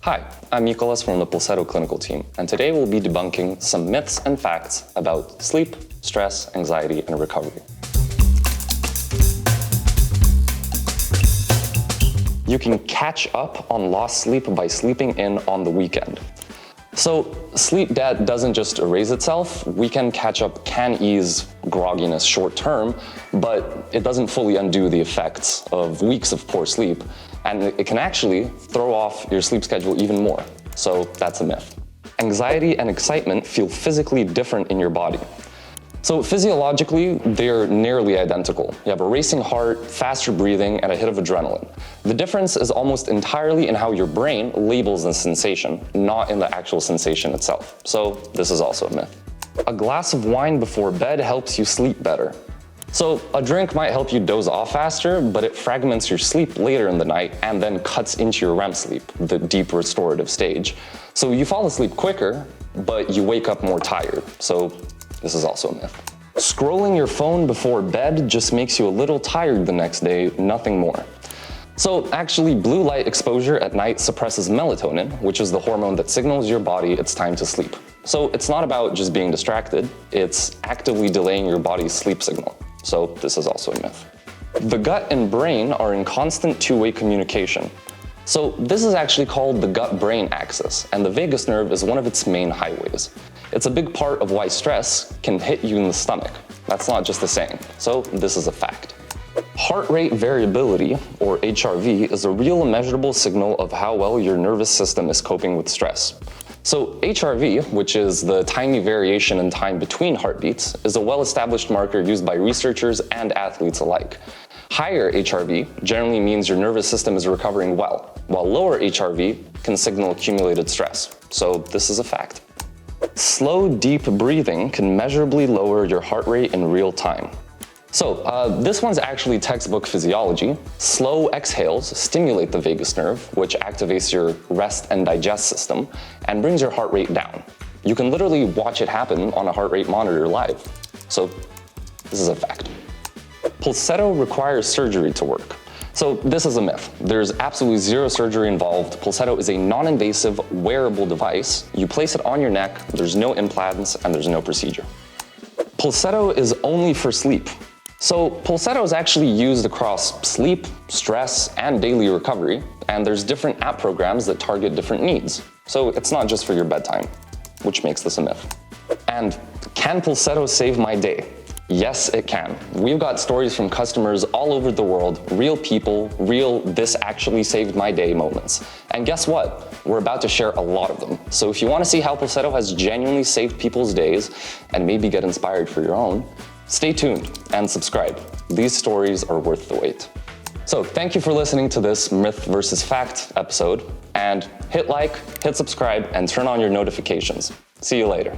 Hi, I'm Mykolas from the Pulsetto clinical team, and today we'll be debunking some myths and facts about sleep, stress, anxiety, and recovery. You can catch up on lost sleep by sleeping in on the weekend. So sleep debt doesn't just erase itself. Weekend catch-up can ease grogginess short term, but it doesn't fully undo the effects of weeks of poor sleep, and it can actually throw off your sleep schedule even more. So that's a myth. Anxiety and excitement feel physically different in your body. So physiologically, they're nearly identical. You have a racing heart, faster breathing, and a hit of adrenaline. The difference is almost entirely in how your brain labels the sensation, not in the actual sensation itself. So this is also a myth. A glass of wine before bed helps you sleep better. So a drink might help you doze off faster, but it fragments your sleep later in the night and then cuts into your REM sleep, the deep restorative stage. So you fall asleep quicker, but you wake up more tired. So this is also a myth. Scrolling your phone before bed just makes you a little tired the next day, nothing more. So actually, blue light exposure at night suppresses melatonin, which is the hormone that signals your body it's time to sleep. So it's not about just being distracted, it's actively delaying your body's sleep signal. So this is also a myth. The gut and brain are in constant two-way communication. So this is actually called the gut-brain axis, and the vagus nerve is one of its main highways. It's a big part of why stress can hit you in the stomach. That's not just a saying, so this is a fact. Heart rate variability, or HRV, is a real and measurable signal of how well your nervous system is coping with stress. So HRV, which is the tiny variation in time between heartbeats, is a well-established marker used by researchers and athletes alike. Higher HRV generally means your nervous system is recovering well, while lower HRV can signal accumulated stress. So this is a fact. Slow, deep breathing can measurably lower your heart rate in real time. So this one's actually textbook physiology. Slow exhales stimulate the vagus nerve, which activates your rest and digest system and brings your heart rate down. You can literally watch it happen on a heart rate monitor live. So this is a fact. Pulsetto requires surgery to work. So this is a myth. There's absolutely zero surgery involved. Pulsetto is a non-invasive wearable device. You place it on your neck, there's no implants, and there's no procedure. Pulsetto is only for sleep. So Pulsetto is actually used across sleep, stress, and daily recovery, and there's different app programs that target different needs. So it's not just for your bedtime, which makes this a myth. And can Pulsetto save my day? Yes, it can. We've got stories from customers all over the world, real people, real "this actually saved my day" moments. And guess what? We're about to share a lot of them. So if you want to see how Pulsetto has genuinely saved people's days and maybe get inspired for your own, stay tuned and subscribe. These stories are worth the wait. So thank you for listening to this myth versus fact episode, and hit like, hit subscribe, and turn on your notifications. See you later.